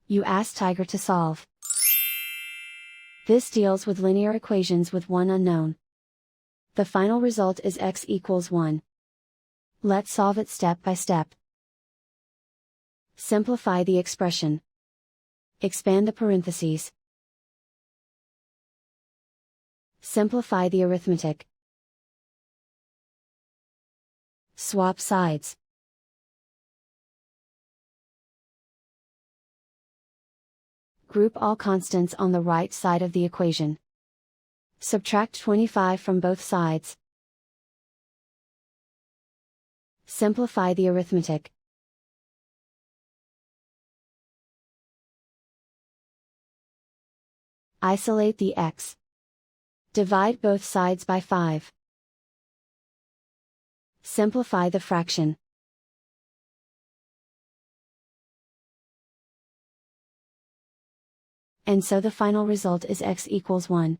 You ask Tiger to solve. This deals with linear equations with one unknown. The final result is x equals 1. Let's solve it step by step. Simplify the expression. Expand the parentheses. Simplify the arithmetic. Swap sides. Group all constants on the right side of the equation. Subtract 25 from both sides. Simplify the arithmetic. Isolate the x. Divide both sides by 5. Simplify the fraction. And so the final result is x equals 1.